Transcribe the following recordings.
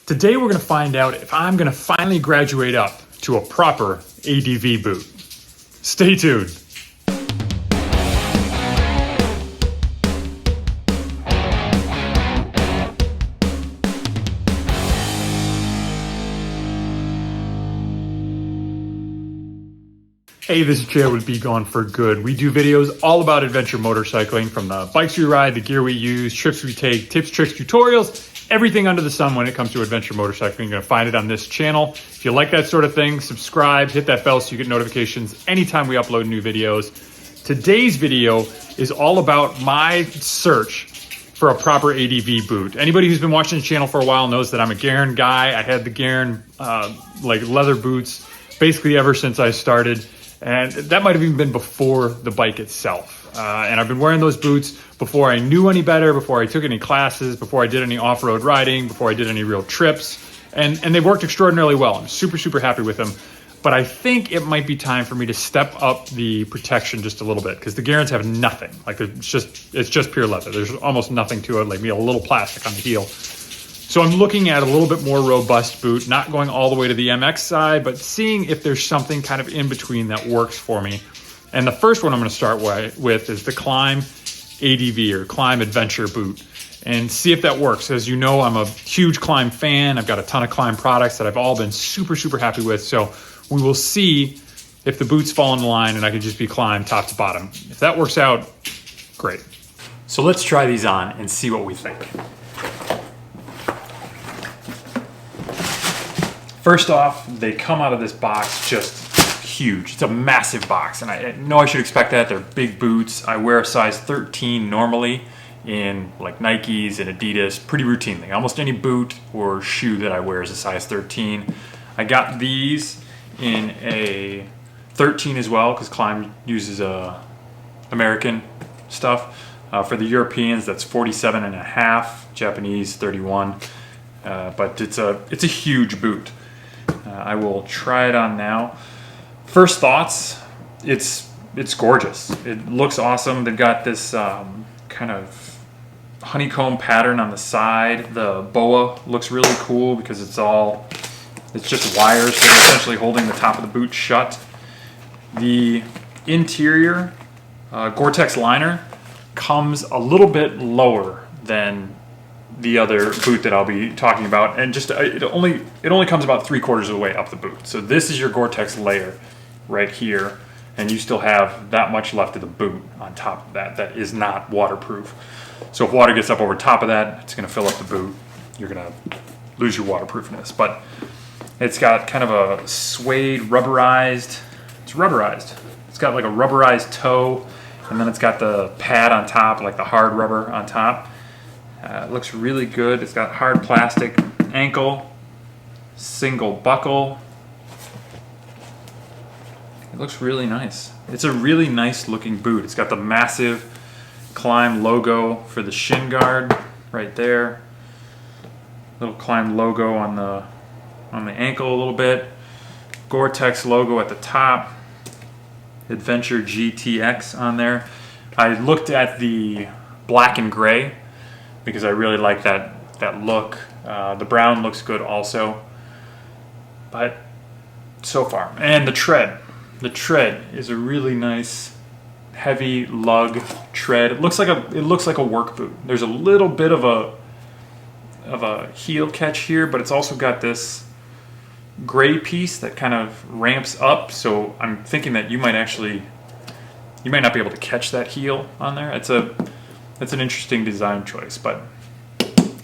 Today we're going to find out if I'm going to finally graduate up to a proper ADV boot. Stay tuned. Hey, this is Jay with BeGoneForGood. We do videos all about adventure motorcycling, from the bikes we ride, the gear we use, trips we take, tips, tricks, tutorials, everything under the sun when it comes to adventure motorcycling. You're going to find it on this channel. If you like that sort of thing, subscribe, hit that bell so you get notifications anytime we upload new videos. Today's video is all about my search for a proper ADV boot. Anybody who's been watching the channel for a while knows that I'm a Garin guy. I had the Garin like leather boots basically ever since I started. And that might have even been before the bike itself. And I've been wearing those boots before I knew any better, before I took any classes, before I did any off-road riding, before I did any real trips. And they've worked extraordinarily well. I'm super, super happy with them. But I think it might be time for me to step up the protection just a little bit, because the Garins have nothing. Like it's just pure leather. There's almost nothing to it, like maybe a little plastic on the heel. So I'm looking at a little bit more robust boot, not going all the way to the MX side, but seeing if there's something kind of in between that works for me. And the first one I'm going to start with is the Klim ADV, or Klim Adventure boot, and see if that works. As you know, I'm a huge Klim fan. I've got a ton of Klim products that I've all been super, super happy with. So we will see if the boots fall in line and I can just be Klim top to bottom. If that works out, great. So let's try these on and see what we think. First off, they come out of this box just huge. It's a massive box, and I know I should expect that. They're big boots. I wear a size 13 normally in like Nikes and Adidas pretty routinely. Almost any boot or shoe that I wear is a size 13. I got these in a 13 as well, because Klim uses American stuff. For the Europeans, that's 47.5, Japanese 31. But it's a huge boot. I will try it on now. First thoughts, it's gorgeous. It looks awesome. They've got this kind of honeycomb pattern on the side. The boa looks really cool because it's just wires that are essentially holding the top of the boot shut. The interior Gore-Tex liner comes a little bit lower than the other boot that I'll be talking about, and just it only comes about 3/4 of the way up the boot. So this is your Gore-Tex layer right here, and you still have that much left of the boot on top of that is not waterproof. So if water gets up over top of that, it's going to fill up the boot. You're going to lose your waterproofness. But it's got kind of a suede rubberized. It's rubberized. It's got like a rubberized toe, and then it's got the pad on top, like the hard rubber on top. It looks really good. It's got hard plastic ankle, single buckle. It looks really nice. It's a really nice looking boot. It's got the massive Klim logo for the shin guard right there. Little Klim logo on the ankle a little bit. Gore-Tex logo at the top. Adventure GTX on there. I looked at the black and gray because I really like that look. The brown looks good also. But so far, and the tread is a really nice heavy lug tread. It looks like a work boot. There's a little bit of a heel catch here, but it's also got this gray piece that kind of ramps up. So I'm thinking that you might not be able to catch that heel on there. It's an interesting design choice, but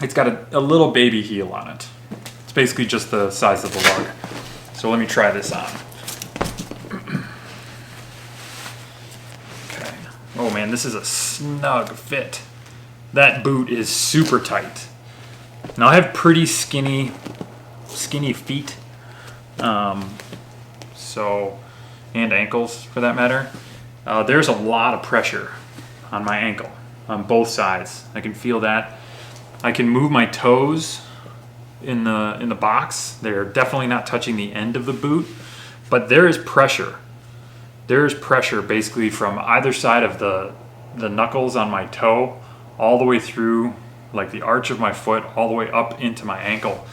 it's got a little baby heel on it. It's basically just the size of the lug. So let me try this on. Okay. Oh man, this is a snug fit. That boot is super tight. Now I have pretty skinny feet, and ankles for that matter. There's a lot of pressure on my ankle on both sides. I can feel that. I can move my toes in the box. They're definitely not touching the end of the boot, but there is pressure. There is pressure basically from either side of the knuckles on my toe all the way through like the arch of my foot all the way up into my ankle.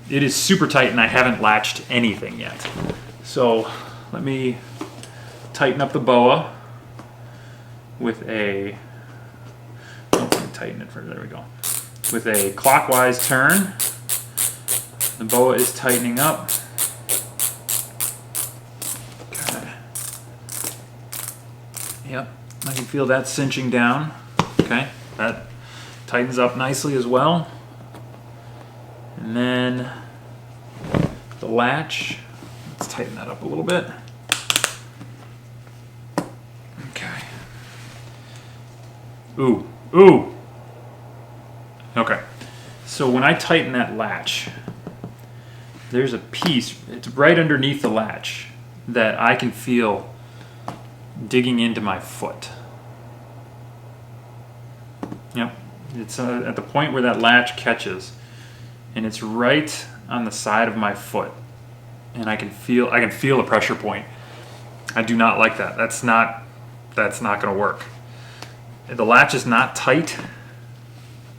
it is super tight and I haven't latched anything yet. So let me tighten up the boa with a, tighten it further, there we go. With a clockwise turn. The boa is tightening up. Okay. Yep, I can feel that cinching down. Okay, that tightens up nicely as well. And then the latch, let's tighten that up a little bit. Okay. Ooh, ooh. Okay, so when I tighten that latch, there's a piece, it's right underneath the latch, that I can feel digging into my foot. Yep, it's at the point where that latch catches, and it's right on the side of my foot, and I can feel a pressure point. I do not like that. That's not going to work. The latch is not tight.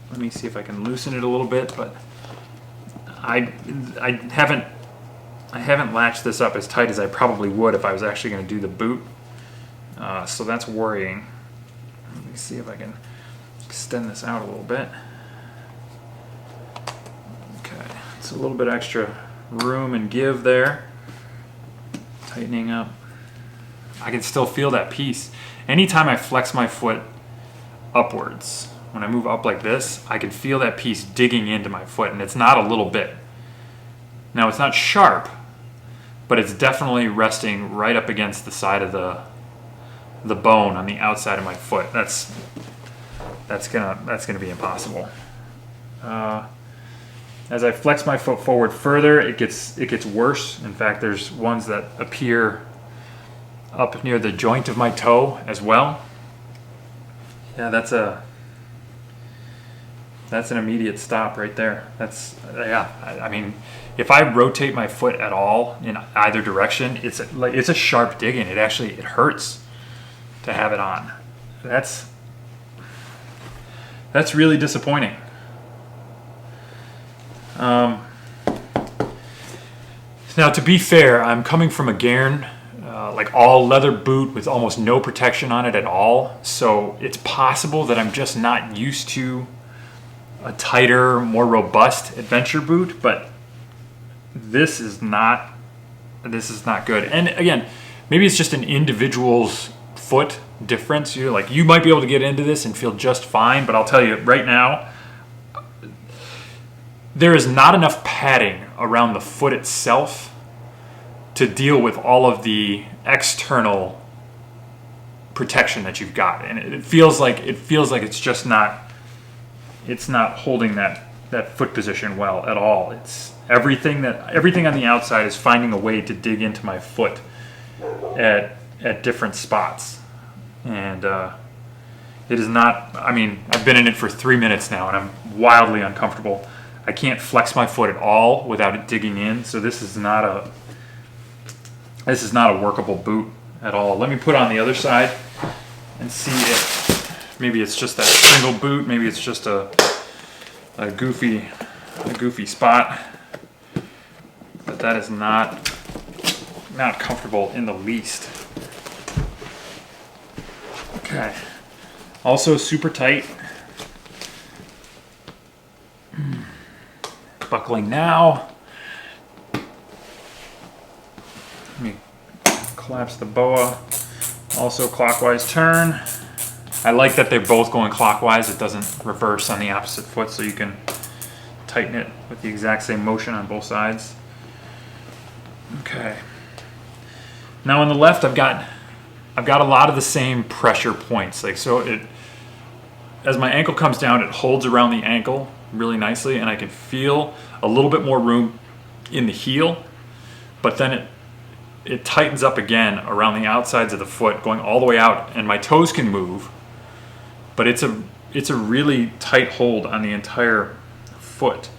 Let me see if I can loosen it a little bit, but I haven't latched this up as tight as I probably would if I was actually going to do the boot. So that's worrying. Let me see if I can extend this out a little bit. Okay, it's a little bit extra room and give there. Tightening up. I can still feel that piece. Anytime I flex my foot upwards, when I move up like this, I can feel that piece digging into my foot, and it's not a little bit. Now, it's not sharp, but it's definitely resting right up against the side of the bone on the outside of my foot. That's gonna be impossible. As I flex my foot forward further, it gets worse. In fact, there's ones that appear up near the joint of my toe as well. Yeah, that's an immediate stop right there. I mean, if I rotate my foot at all in either direction, it's a sharp dig in. It hurts to have it on. That's really disappointing. Now, to be fair, I'm coming from a Gairn, like all leather boot with almost no protection on it at all. So it's possible that I'm just not used to a tighter, more robust adventure boot, but this is not good. And again, maybe it's just an individual's foot difference. You might be able to get into this and feel just fine, but I'll tell you right now, there is not enough padding around the foot itself to deal with all of the external protection that you've got, and it feels like it's just not. It's not holding that foot position well at all. It's everything on the outside is finding a way to dig into my foot at different spots, and it is not. I mean, I've been in it for 3 minutes now, and I'm wildly uncomfortable. I can't flex my foot at all without it digging in. So this is not a workable boot at all. Let me put on the other side and see if maybe it's just that single boot. Maybe it's just a goofy spot. But that is not comfortable in the least. Okay. Also super tight. Buckling now. Let me collapse the boa. Also clockwise turn. I like that they're both going clockwise. It doesn't reverse on the opposite foot, so you can tighten it with the exact same motion on both sides. Okay. Now on the left, I've got a lot of the same pressure points. As my ankle comes down, it holds around the ankle really nicely, and I can feel a little bit more room in the heel, but then it tightens up again around the outsides of the foot, going all the way out, and my toes can move, but it's a really tight hold on the entire foot,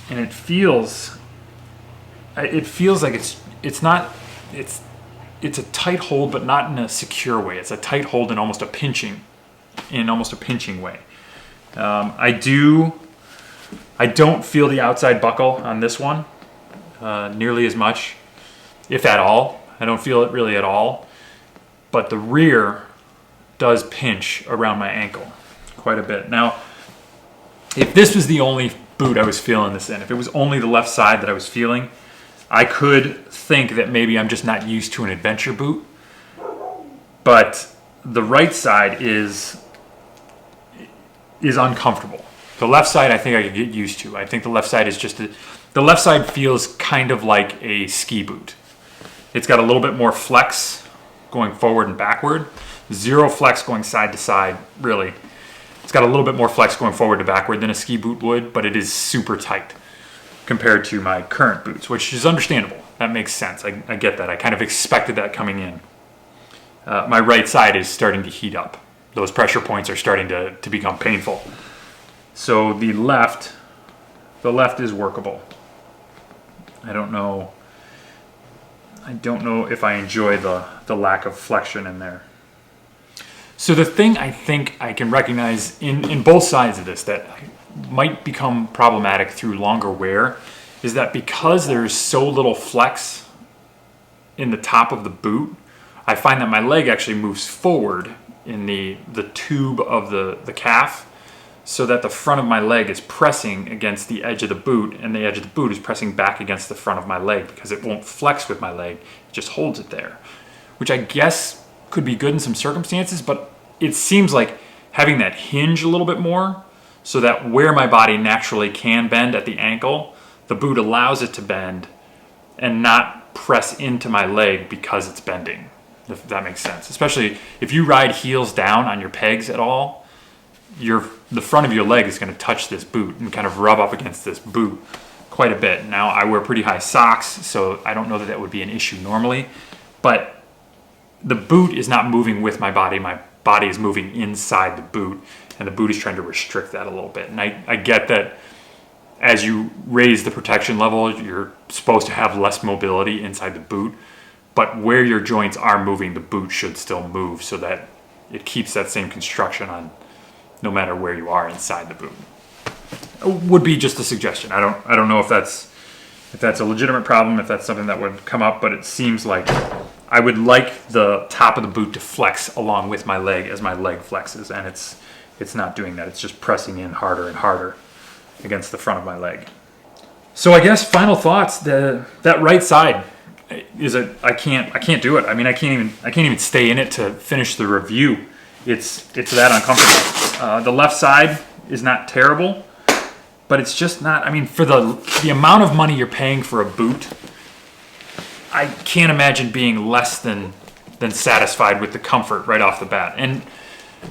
and it feels like it's a tight hold, but not in a secure way. It's a tight hold in almost a pinching way. I do I don't feel the outside buckle on this one nearly as much, if at all. I don't feel it really at all. But the rear does pinch around my ankle quite a bit. Now, if this was the only boot I was feeling this in, if it was only the left side that I was feeling, I could think that maybe I'm just not used to an adventure boot. But the right side is uncomfortable. The left side I think I could get used to. I think the left side is just the left side feels kind of like a ski boot. It's got a little bit more flex going forward and backward. Zero flex going side to side, really. It's got a little bit more flex going forward to backward than a ski boot would, but it is super tight compared to my current boots, which is understandable. That makes sense. I get that. I kind of expected that coming in. My right side is starting to heat up. Those pressure points are starting to become painful. So the left is workable. I don't know if I enjoy the lack of flexion in there. So the thing I think I can recognize in both sides of this that might become problematic through longer wear is that because there's so little flex in the top of the boot, I find that my leg actually moves forward in the tube of the calf, so that the front of my leg is pressing against the edge of the boot, and the edge of the boot is pressing back against the front of my leg because it won't flex with my leg. It just holds it there, which I guess could be good in some circumstances, but it seems like having that hinge a little bit more so that where my body naturally can bend at the ankle, the boot allows it to bend and not press into my leg because it's bending, if that makes sense. Especially if you ride heels down on your pegs at all, the front of your leg is going to touch this boot and kind of rub up against this boot quite a bit. Now, I wear pretty high socks, so I don't know that would be an issue normally, but the boot is not moving with my body. My body is moving inside the boot, and the boot is trying to restrict that a little bit. And I get that as you raise the protection level, you're supposed to have less mobility inside the boot, but where your joints are moving, the boot should still move so that it keeps that same construction on no matter where you are inside the boot. It would be just a suggestion. I don't know if that's a legitimate problem, if that's something that would come up, but it seems like I would like the top of the boot to flex along with my leg as my leg flexes, and it's not doing that. It's just pressing in harder and harder against the front of my leg. So I guess final thoughts, that right side is I can't do it. I mean, I can't even stay in it to finish the review. It's that uncomfortable. The left side is not terrible, but it's just not. I mean, for the amount of money you're paying for a boot, I can't imagine being less than satisfied with the comfort right off the bat. And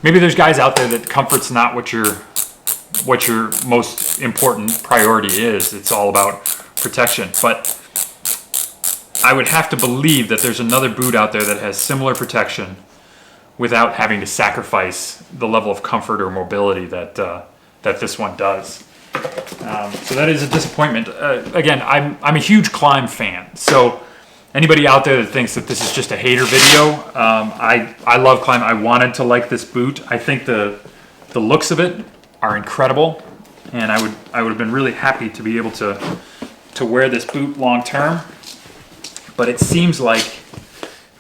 maybe there's guys out there that comfort's not what your most important priority is. It's all about protection. But I would have to believe that there's another boot out there that has similar protection without having to sacrifice the level of comfort or mobility that this one does. So that is a disappointment. Again, I'm a huge Klim fan, so anybody out there that thinks that this is just a hater video, I love Klim. I wanted to like this boot. I think the looks of it are incredible, and I would have been really happy to be able to wear this boot long term. But it seems like,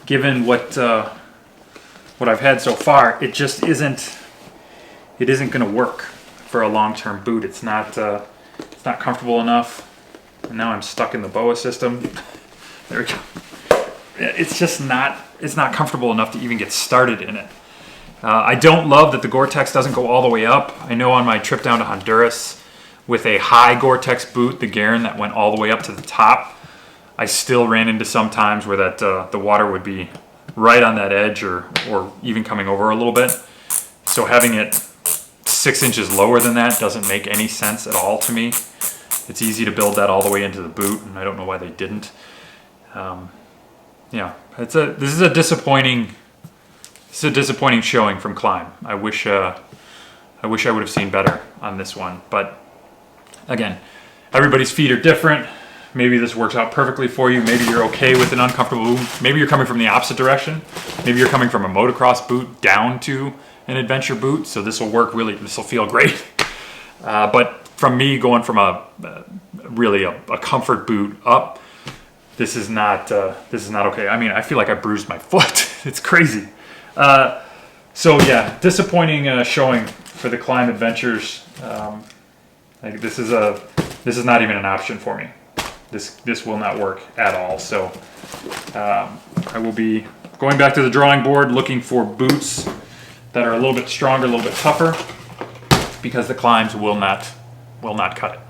given what I've had so far, it just isn't going to work for a long-term boot. It's not comfortable enough. And now I'm stuck in the BOA system. There we go. It's not comfortable enough to even get started in it. I don't love that the Gore-Tex doesn't go all the way up. I know on my trip down to Honduras with a high Gore-Tex boot, the Garen that went all the way up to the top, I still ran into some times where the water would be right on that edge or even coming over a little bit. So having it 6 inches lower than that doesn't make any sense at all to me. It's easy to build that all the way into the boot, and I don't know why they didn't. Yeah, this is a disappointing showing from Klim. I wish I would have seen better on this one, but again, everybody's feet are different. Maybe this works out perfectly for you. Maybe you're okay with an uncomfortable boot. Maybe you're coming from the opposite direction. Maybe you're coming from a motocross boot down to an adventure boot. So this will work really. This will feel great. But from me going from really a comfort boot up, this is not okay. I mean, I feel like I bruised my foot. It's crazy. So yeah, disappointing showing for the Klim Adventures. Like this is not even an option for me. This will not work at all. So I will be going back to the drawing board, looking for boots that are a little bit stronger, a little bit tougher, because the Klims will not cut it.